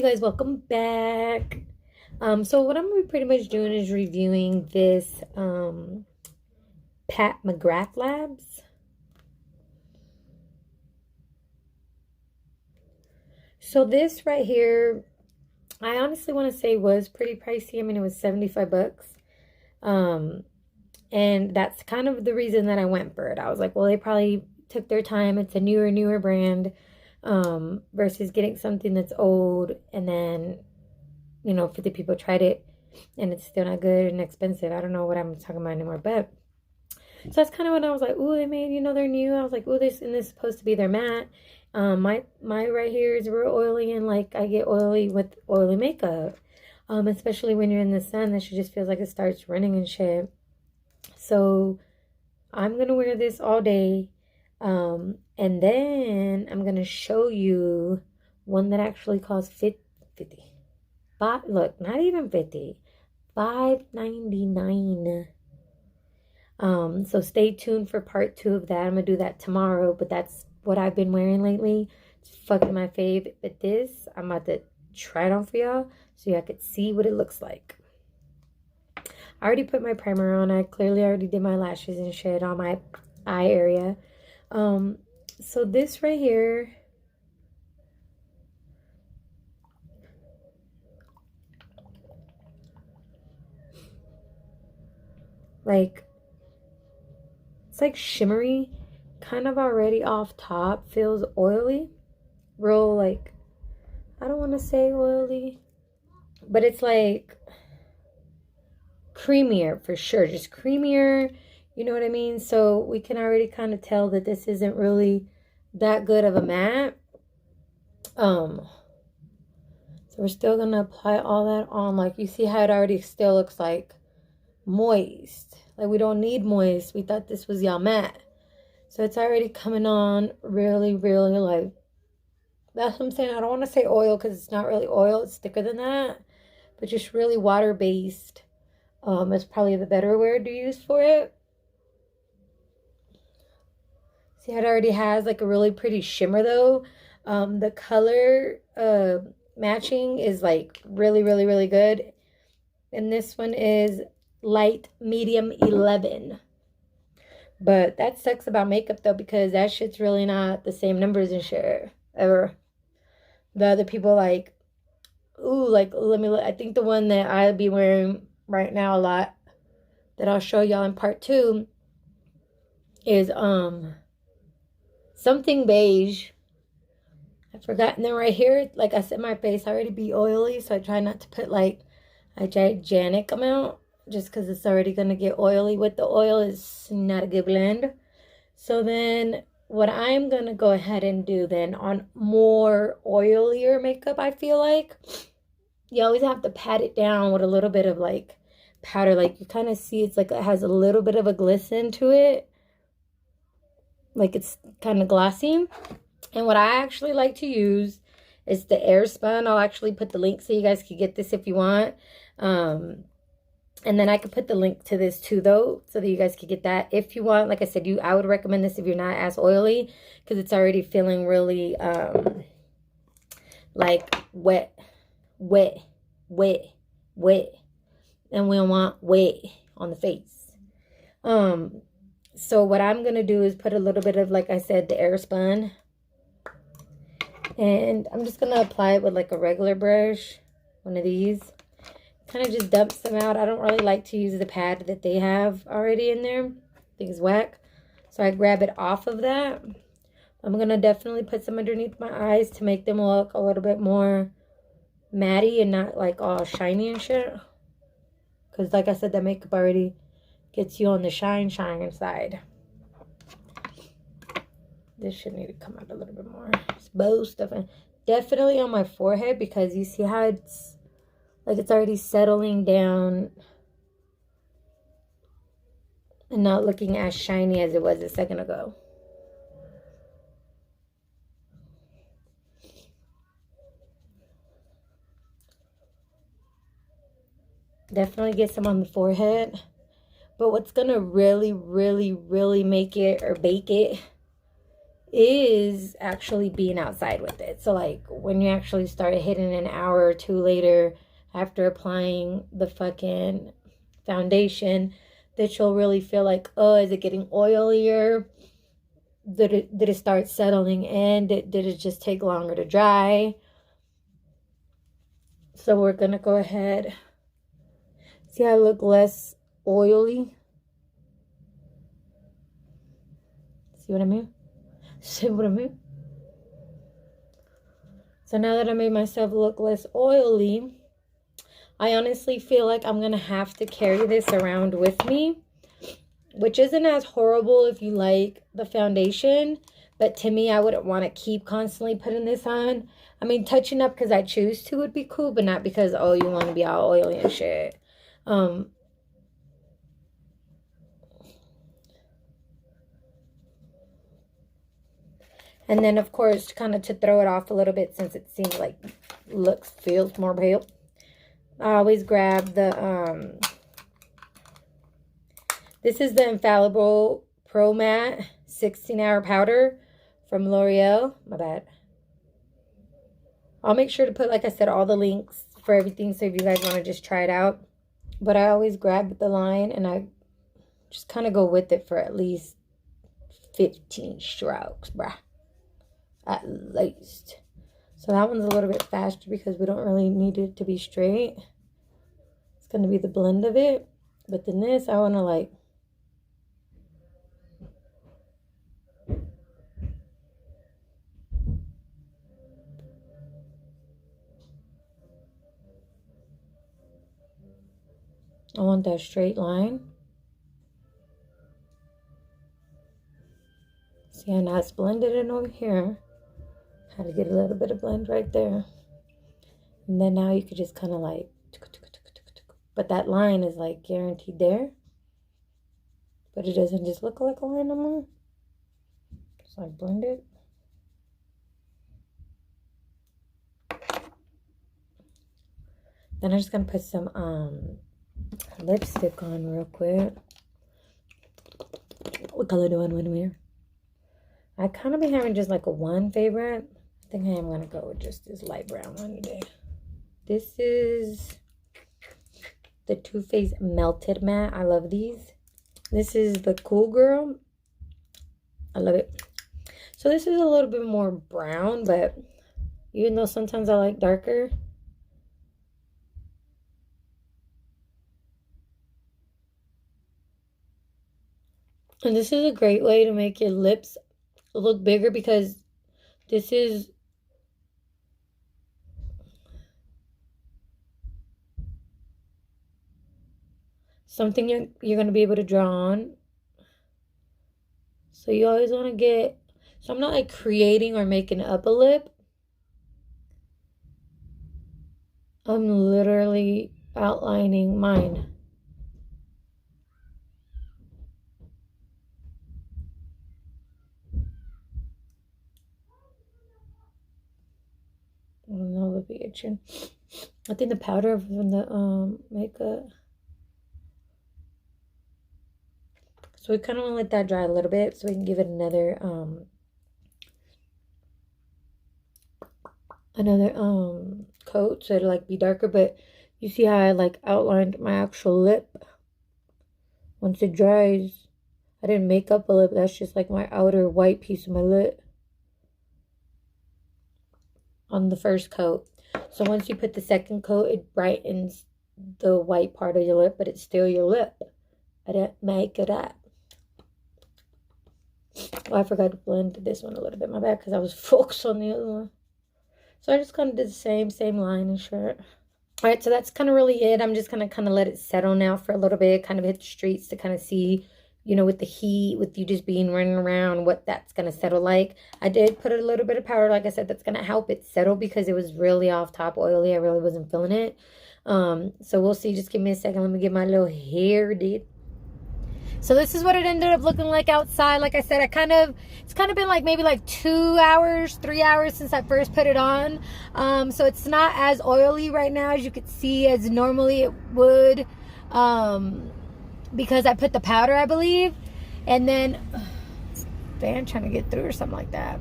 you guys? Welcome back. So what I'm gonna be pretty much doing is reviewing this Pat McGrath Labs. So this right here, I honestly want to say was pretty pricey. I mean, it was 75 bucks. And that's kind of the reason that I went for it. I was like, well, they probably took their time. It's a newer brand, versus getting something that's old and then, 50 people tried it and it's still not good and expensive. I don't know what I'm talking about anymore, but so that's kind of when I was like, ooh, they made, they're new. I was like, ooh, this is supposed to be their matte. My right here is real oily, and like I get oily with oily makeup. Especially when you're in the sun, that shit just feels like it starts running and shit. So I'm gonna wear this all day. And then I'm gonna show you one that actually costs 50. Look, not even 50. $5.99. So stay tuned for part 2 of that. I'm gonna do that tomorrow, but that's what I've been wearing lately. It's fucking my fave. But this, I'm about to try it on for y'all so y'all could see what it looks like. I already put my primer on. I clearly already did my lashes and shit on my eye area. So this right here, like, it's like shimmery, kind of already off top, feels oily, real, like, I don't want to say oily, but it's like creamier for sure, just creamier, you know what I mean? So we can already kind of tell that this isn't really that good of a matte. So we're still gonna apply all that on. Like, you see how it already still looks like moist. Like, we don't need moist. We thought this was y'all matte. So it's already coming on really, really, like, that's what I'm saying. I don't want to say oil because it's not really oil. It's thicker than that. But just really water-based. Is probably the better word to use for it. See how it already has like a really pretty shimmer though. The color matching is like really, really, really good. And this one is light medium 11. But that sucks about makeup though, because that shit's really not the same numbers and shit ever. The other people like, ooh, like, let me look. I think the one that I'll be wearing right now a lot, that I'll show y'all in part 2, is something beige. I've forgotten them right here. Like I said, my face already be oily, so I try not to put like a gigantic amount, just because it's already gonna get oily with the oil. Is not a good blend. So then what I'm gonna go ahead and do then on more oilier makeup, I feel like you always have to pat it down with a little bit of like powder. Like, you kind of see it's like it has a little bit of a glisten to it, like it's kind of glossy. And what I actually like to use is the airspun. I'll actually put the link so you guys can get this if you want. And then I could put the link to this too though, so that you guys could get that if you want. Like I said, I would recommend this if you're not as oily, because it's already feeling really like wet. And we don't want wet on the face. So what I'm gonna do is put a little bit of, like I said, the airspun, and I'm just gonna apply it with like a regular brush, one of these. Kind of just dumps them out. I don't really like to use the pad that they have already in there. I think it's whack. So I grab it off of that. I'm gonna definitely put some underneath my eyes to make them look a little bit more matty and not like all shiny and shit. Because like I said, that makeup already gets you on the shine side. This should need to come out a little bit more. It's both stuff. Definitely on my forehead, because you see how it's like it's already settling down and not looking as shiny as it was a second ago. Definitely get some on the forehead. But what's gonna really, really, really make it or bake it is actually being outside with it. So like when you actually start hitting an hour or two later after applying the fucking foundation, that you'll really feel like, oh, is it getting oilier? Did it start settling in? Did it just take longer to dry? So we're gonna go ahead. See how I look less oily? See what I mean? See what I mean? So now that I made myself look less oily, I honestly feel like I'm gonna have to carry this around with me, which isn't as horrible if you like the foundation, but to me, I wouldn't want to keep constantly putting this on. I mean, touching up because I choose to would be cool, but not because, oh, you want to be all oily and shit. And then, of course, kind of to throw it off a little bit, since it seems like feels more pale, I always grab the, this is the Infallible Pro Matte 16-hour powder from L'Oreal. My bad. I'll make sure to put, like I said, all the links for everything, so if you guys want to just try it out. But I always grab the line, and I just kind of go with it for at least 15 strokes, bruh. At least. So that one's a little bit faster because we don't really need it to be straight. It's going to be the blend of it. But then this, I want to like... I want that straight line. See how now it's blended in over here. Had to get a little bit of blend right there. And then now you could just kind of like... But that line is like guaranteed there. But it doesn't just look like a line no more. Just like blend it. Then I'm just going to put some lipstick on real quick. What color do I want to wear? I kind of been having just like a one favorite. I think I am going to go with just this light brown one today. This is the Too Faced Melted Matte. I love these. This is the Cool Girl. I love it. So this is a little bit more brown, but even though sometimes I like darker, and this is a great way to make your lips look bigger, because this is something you're going to be able to draw on. So you always want to get... So I'm not like creating or making up a lip. I'm literally outlining mine. I don't know, it'll be itching. I think the powder from the makeup. So we kind of want to let that dry a little bit so we can give it another coat, so it'll like be darker. But you see how I like outlined my actual lip? Once it dries, I didn't make up a lip. That's just like my outer white piece of my lip on the first coat. So once you put the second coat, it brightens the white part of your lip, but it's still your lip. I didn't make it up. Oh, I forgot to blend this one a little bit. My bad, because I was focused on the other one. So I just kind of did the same line and shirt. All right, so that's kind of really it. I'm just going to kind of let it settle now for a little bit, kind of hit the streets to kind of see, you know, with the heat, with you just being running around, what that's going to settle like. I did put a little bit of powder, like I said, that's going to help it settle because it was really off top oily. I really wasn't feeling it. So we'll see. Just give me a second. Let me get my little hair did. So this is what it ended up looking like outside. Like I said, it's kind of been like maybe like 2 hours, 3 hours since I first put it on. So it's not as oily right now as you could see as normally it would, because I put the powder, I believe. And then fan trying to get through or something like that.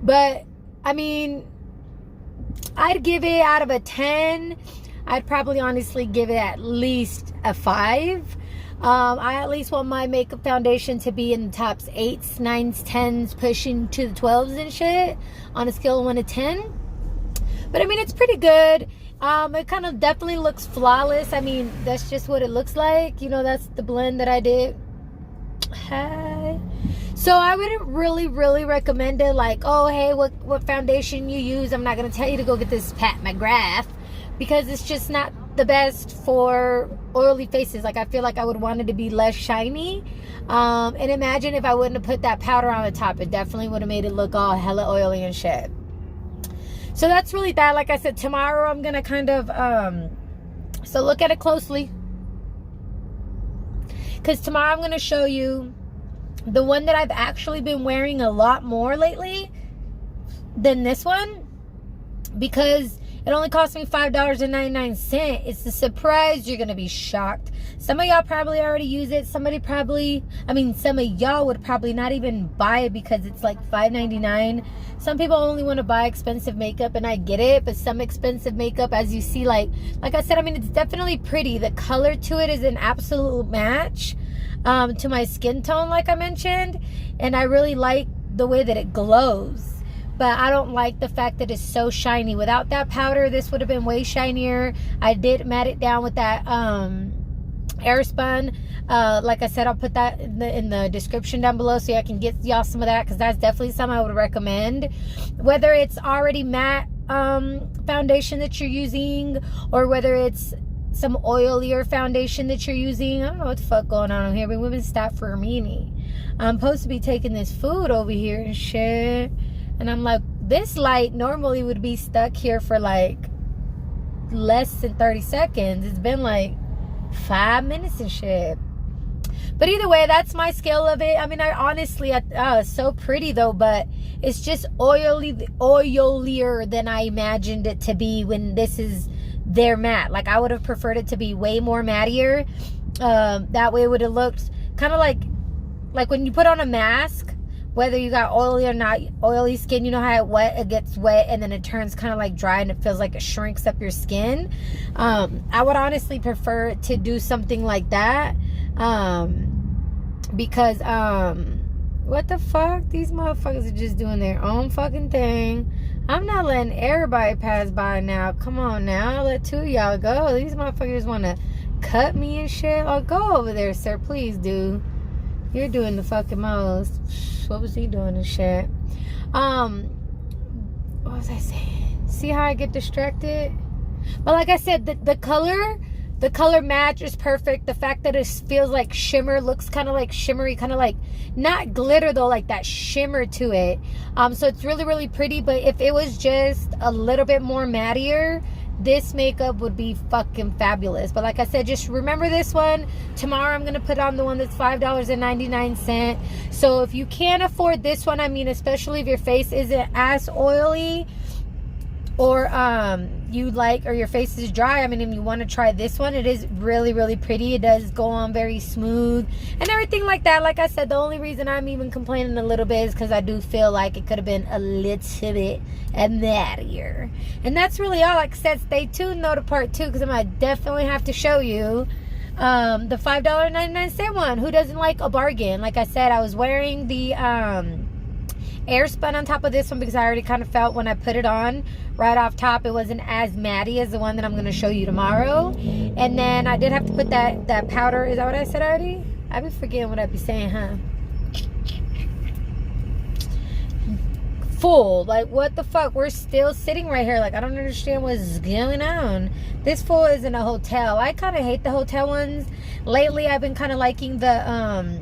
But I mean, I'd give it, out of a 10, I'd probably honestly give it at least a 5. I at least want my makeup foundation to be in the tops 8s, 9s, 10s, pushing to the 12s and shit on a scale of 1 to 10. But I mean, it's pretty good. It kind of definitely looks flawless. I mean, that's just what it looks like. You know, that's the blend that I did. Hi. So I wouldn't really recommend it. Like, oh, hey, what foundation you use? I'm not going to tell you to go get this mcgrath, because it's just not the best for oily faces. Like, I feel like I would want it to be less shiny. And imagine if I wouldn't have put that powder on the top. It definitely would have made it look all hella oily and shit. So that's really that. Like I said, tomorrow I'm going to kind of, so look at it closely. Because tomorrow I'm going to show you the one that I've actually been wearing a lot more lately than this one. Because it only cost me $5.99. It's a surprise. You're going to be shocked. Some of y'all probably already use it. Some of y'all would probably not even buy it because it's like $5.99. Some people only want to buy expensive makeup, and I get it. But some expensive makeup, as you see, like I said, I mean, it's definitely pretty. The color to it is an absolute match to my skin tone, like I mentioned. And I really like the way that it glows. But I don't like the fact that it's so shiny. Without that powder, this would have been way shinier. I did matte it down with that airspun. Like I said, I'll put that in the description down below so I can get y'all some of that, because that's definitely something I would recommend. Whether it's already matte foundation that you're using, or whether it's some oilier foundation that you're using. I don't know what the fuck going on here, but women stop for a meanie. I'm supposed to be taking this food over here and shit. And I'm like, this light normally would be stuck here for like less than 30 seconds. It's been like 5 minutes and shit. But either way, that's my scale of it. I mean, I honestly, it's so pretty though, but it's just oilier than I imagined it to be when this is their matte. Like, I would have preferred it to be way more mattier. That way it would have looked kind of like when you put on a mask, whether you got oily or not oily skin, you know how it gets wet and then it turns kind of like dry and it feels like it shrinks up your skin. I would honestly prefer to do something like that. Because what the fuck? These motherfuckers are just doing their own fucking thing. I'm not letting everybody pass by now. Come on now. I'll let 2 of y'all go. These motherfuckers want to cut me and shit. Oh, go over there, sir. Please do. You're doing the fucking most. What was he doing and shit? What was I saying? See how I get distracted? But like I said, the color match is perfect. The fact that it feels like shimmer, looks kind of like shimmery, kind of like, not glitter though, like that shimmer to it. So it's really pretty. But if it was just a little bit more mattier, this makeup would be fucking fabulous. But like I said, just remember this one. Tomorrow I'm going to put on the one that's $5.99. So if you can't afford this one, I mean, especially if your face isn't as oily, or or your face is dry, I mean, if you want to try this one, it is really pretty. It does go on very smooth and everything like that. Like I said, the only reason I'm even complaining a little bit is because I do feel like it could have been a little bit mattier. And that's really all. Like I said, stay tuned though to part 2, because I might definitely have to show you the $5.99 one. Who doesn't like a bargain? Like I said, I was wearing the airspun on top of this one because I already kind of felt when I put it on right off top, it wasn't as matty as the one that I'm going to show you tomorrow. And then I did have to put that powder. Is that what I said already? I be forgetting what I be saying, huh? Fool, like, what the fuck? We're still sitting right here. Like, I don't understand what's going on. This fool is in a hotel. I kind of hate the hotel ones. Lately, I've been kind of liking the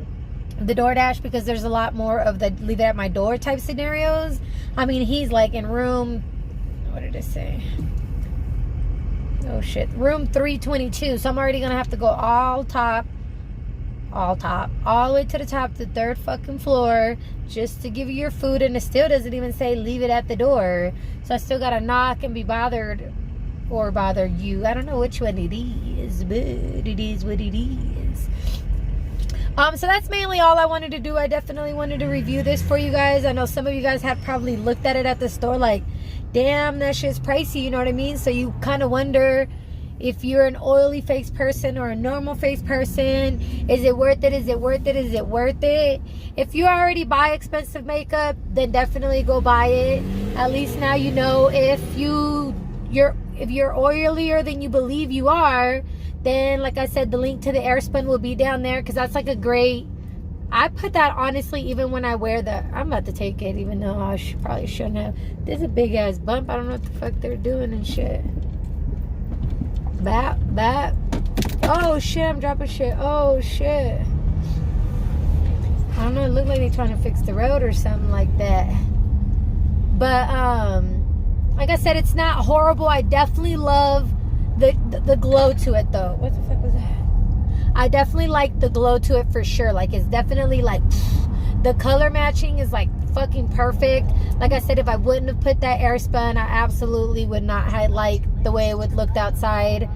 DoorDash, because there's a lot more of the leave it at my door type scenarios. I mean, he's like in room, what did it say? Oh shit, room 322. So I'm already gonna have to go all the way to the top, the 3rd fucking floor, just to give you your food. And it still doesn't even say leave it at the door. So I still gotta knock and be bothered, or bother you. I don't know which one it is, but it is what it is. So that's mainly all I wanted to do. I definitely wanted to review this for you guys. I know some of you guys had probably looked at it at the store like, damn, that shit's pricey, you know what I mean? So you kind of wonder if you're an oily face person or a normal face person. Is it worth it? Is it worth it? Is it worth it? If you already buy expensive makeup, then definitely go buy it. At least now you know if you're oilier than you believe you are, then like I said, the link to the airspun will be down there, because that's like a great, I put that honestly even when I wear the, I'm about to take it even though I probably shouldn't have. There's a big ass bump. I don't know what the fuck they're doing and shit. Bap. Oh shit, I'm dropping shit. Oh shit. I don't know, it looked like they're trying to fix the road or something like that. But like I said, it's not horrible. I definitely love the glow to it though. What the fuck was that? I definitely like the glow to it for sure. Like, it's definitely like, the color matching is like fucking perfect. Like I said, if I wouldn't have put that airspun, I absolutely would not have liked the way it would looked outside,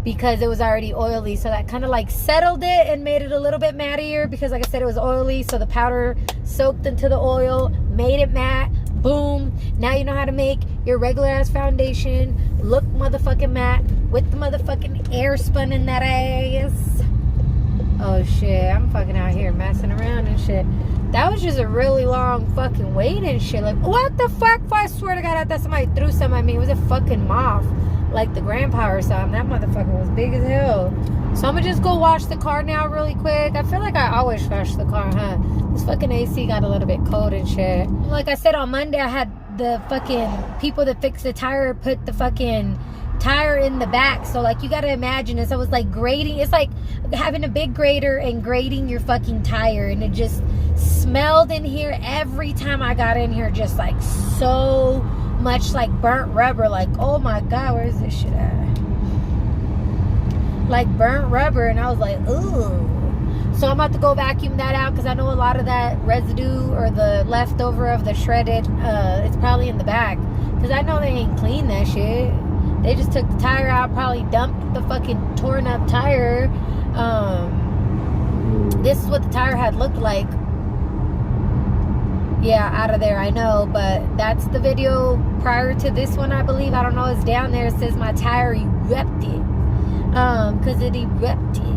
because it was already oily. So that kind of like settled it and made it a little bit mattier, because like I said, it was oily, so the powder soaked into the oil, made it matte. Boom. Now you know how to make your regular ass foundation look motherfucking matte with the motherfucking airspun in that ass. Oh shit, I'm fucking out here messing around and shit. That was just a really long fucking wait and shit. Like, what the fuck? I swear to God, I thought somebody threw something at me. It was a fucking moth, like the grandpa or something. That motherfucker was big as hell. So I'm gonna just go wash the car now really quick. I feel like I always wash the car, huh? This fucking AC got a little bit cold and shit. Like I said, on Monday I had the fucking people that fix the tire put the fucking tire in the back. So like, you gotta imagine this. I was like grading. It's like having a big grader and grading your fucking tire, and it just smelled in here every time I got in here, just like so much like burnt rubber. Like, oh my God, where is this shit at? Like burnt rubber. And I was like, ooh. So I'm about to go vacuum that out, because I know a lot of that residue or the leftover of the shredded, it's probably in the back, because I know they ain't clean that shit. They just took the tire out, probably dumped the fucking torn up tire. This is what the tire had looked like. Yeah, out of there, I know, but that's the video prior to this one, I believe. I don't know, it's down there. It says my tire erupted, because it erupted.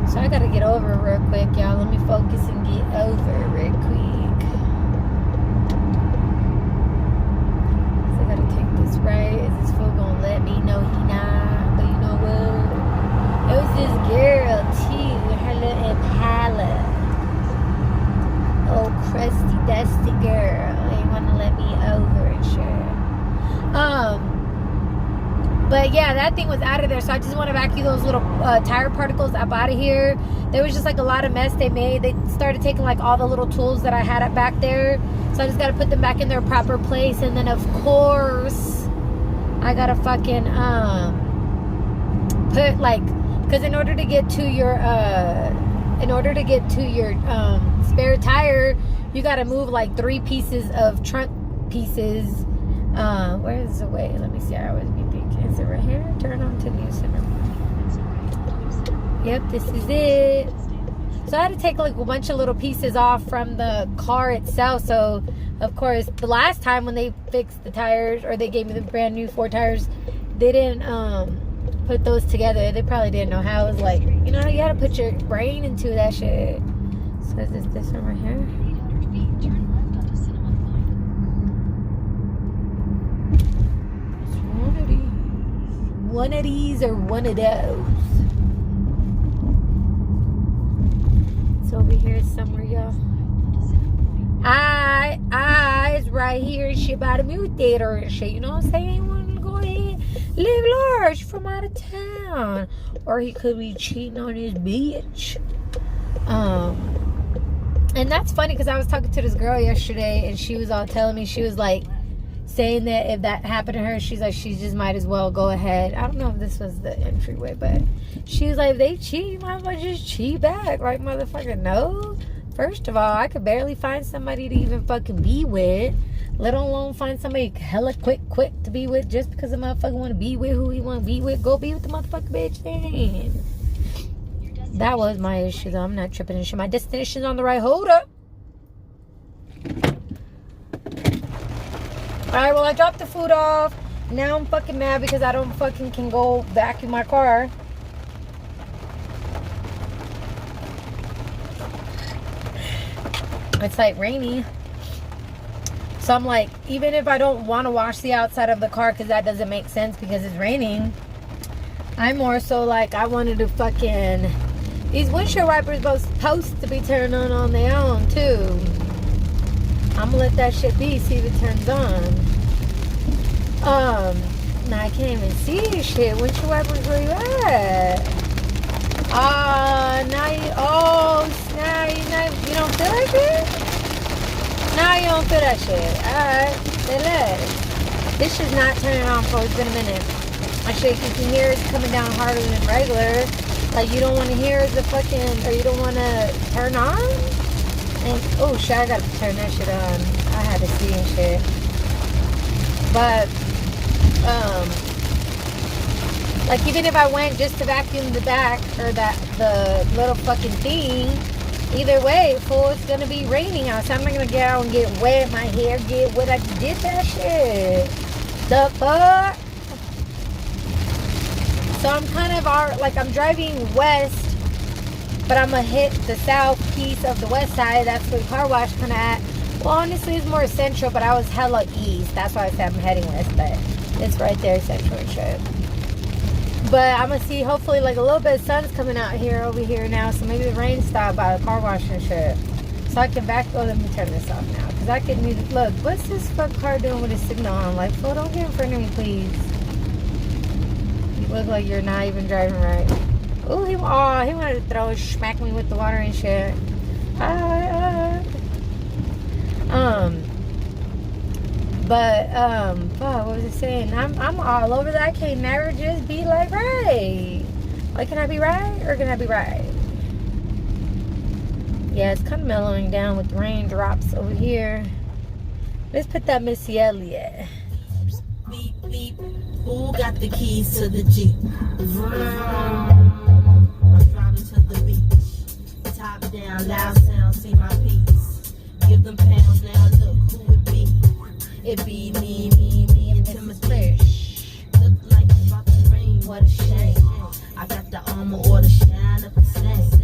So I gotta get over it real quick, y'all. Let me focus and get over it real quick. So I gotta take this right. Is this fool gonna let me know he not? But you know what? It was this girl too, with her little Impala. Oh, crusty, dusty girl. Ain't wanna let me over and shit. But yeah, that thing was out of there. So I just want to vacuum those little tire particles up out of here. There was just like a lot of mess they made. They started taking like all the little tools that I had up back there. So I just got to put them back in their proper place. And then of course, I got to fucking put like, because in order to get to your spare tire, you got to move like 3 pieces of trunk pieces. Where is the way? Let me see. I always be thinking, is it right here? Turn on to new center. Yep, this is it. So I had to take like a bunch of little pieces off from the car itself. So of course, the last time when they fixed the tires, or they gave me the brand new 4 tires, they didn't put those together. They probably didn't know how. It was like, you know, you gotta put your brain into that shit. So is this one right here? One of these or one of those. It's over here somewhere, y'all. It's right here and shit by the movie theater and shit. You know what I'm saying? You want to go ahead, live large from out of town. Or he could be cheating on his bitch. And that's funny, because I was talking to this girl yesterday, and she was all telling me, she was like, saying that if that happened to her, she's like, she just might as well go ahead. I don't know if this was the entryway, but she was like, if they cheat, you might as well just cheat back. Like, motherfucker, no. First of all, I could barely find somebody to even fucking be with, let alone find somebody hella quick to be with. Just because a motherfucker want to be with who he want to be with, go be with the motherfucker bitch then. That was my issue, though. I'm not tripping and shit. My destination's on the right. Hold up. Alright, well, I dropped the food off. Now I'm fucking mad because I don't fucking can go vacuum my car. It's like rainy. So I'm like, even if I don't want to wash the outside of the car because that doesn't make sense because it's raining, I'm more so like, I wanted to fucking... These windshield wipers supposed to be turned on their own too. I'm gonna let that shit be, see if it turns on. Now I can't even see shit. Windshield wipers, where you at? Now you, you don't feel that shit? Now you don't feel that shit. Alright, say less. This shit's not turning on for it's been a minute. I shit, you can hear it's coming down harder than regular. Like, you don't want to hear the fucking, or you don't want to turn on? And, oh shit, I gotta turn that shit on. I had to see and shit. But, like, even if I went just to vacuum the back, or the little fucking thing, either way, fool, it's gonna be raining outside. I'm not gonna get out and get wet, my hair get wet. I did that shit. The fuck? So I'm kind of, like, I'm driving west, but I'm gonna hit the south piece of the west side. That's where the car wash kind of at. Well, honestly, it's more central, but I was hella east. That's why I said I'm heading west, but it's right there, central and shit. But I'm gonna see, hopefully, like, a little bit of sun's coming out here, over here now, so maybe the rain stopped by the car wash and shit. So I can back, oh, let me turn this off now, because I can need, look, what's this fuck car doing with his signal on? Like, fool, don't get in front of me, please. You look like you're not even driving right. Oh, he wanted to smack me with the water and shit. What was it saying? I'm all over that. I can't never just be like right. Like, can I be right or can I be right? Yeah, it's kind of mellowing down with raindrops over here. Let's put that Missy Elliott. Beep beep. Who got the keys to the Jeep? I'm driving to the beach. Top down, loud sound, see my piece. Give them pounds now, look who it be. It be me, and Timothy. Look like it's about to rain, what a shame. I got the armor or the shine up the snake.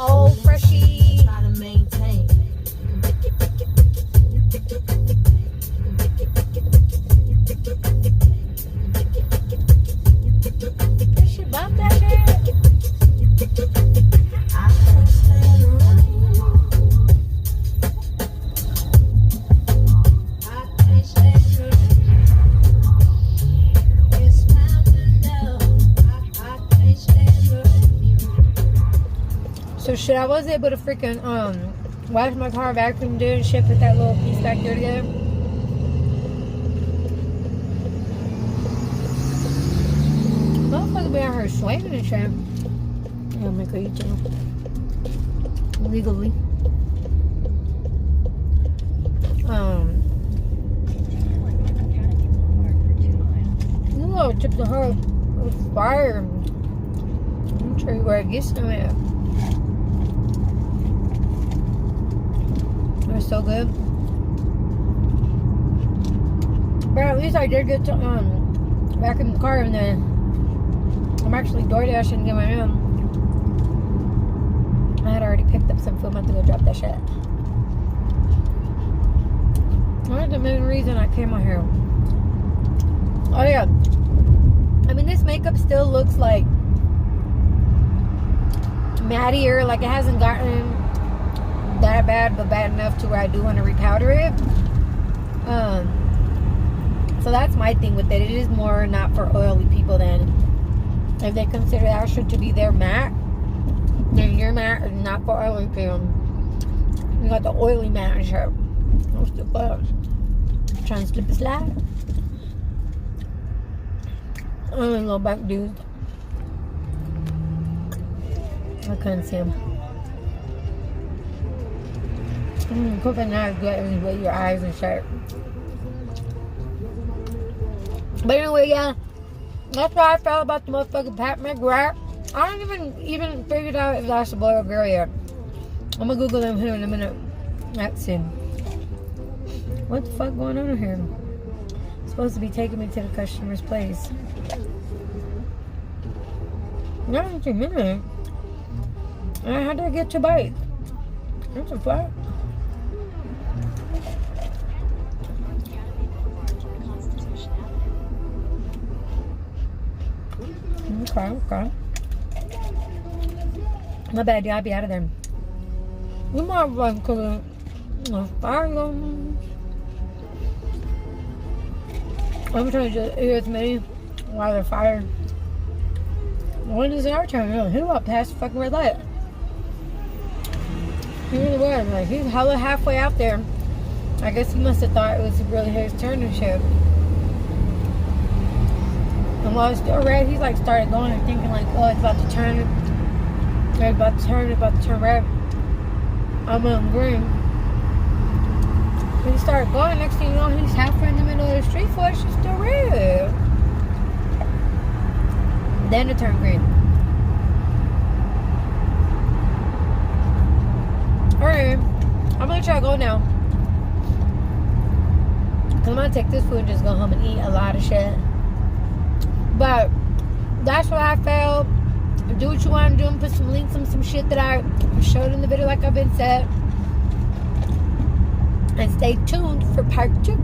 Oh, freshie. Try to maintain. Did she bump that shit? I can't stand the rain. I can't stand the rain. It's mountain down. I can't stand the rain. So shit, I was able to freaking wash my car, vacuum, do and shit, put that little piece back there together. Motherfucker be out here swinging and shit. I'll make a YouTube. Legally. Little chips of her with fire. I'm sure where it gets to it. They're so good. But at least I did get to back in the car, and then I'm actually DoorDashing and get my own. I had already picked up some food. I'm about to go drop that shit. That's the main reason I came out here. Oh yeah. I mean, this makeup still looks like mattier. Like, it hasn't gotten that bad, but bad enough to where I do want to repowder it. So that's my thing with it. It is more not for oily people. Then if they consider Asher to be their matte, then your matte is not for oily people. You got the oily matte and shit. What's the fuck? Trying to slip a slide. Little back dude. I couldn't see him. Cooking not as good with your eyes and shit. But anyway, yeah, that's how I felt about the motherfucking Pat McGrath. I don't even figured out if that's a boy or girl yet. I'm gonna Google them here in a minute. Let's see. What the fuck going on here? It's supposed to be taking me to the customer's place. Not in 2 minutes. How do I get to bike? What the fuck? Okay. My bad, y'all. I'll be out of there. You might run because of fire. I'm trying to just eat as many while they're fired. When is it our turn? He walked past the fucking red light. He really was. Like, he's hella halfway out there. I guess he must have thought it was really his turn and shit. And while it's still red, he's like started going and thinking like, oh, it's about to turn. It's about to turn red. I'm on green. When he started going, next thing you know, he's halfway in the middle of the street for it's still red. Then it turned green. Alright, I'm gonna try to go now. Cause I'm gonna take this food and just go home and eat a lot of shit. But that's what I felt. Do what you want to do and put some links on some shit that I showed in the video like I've been said. And stay tuned for part 2.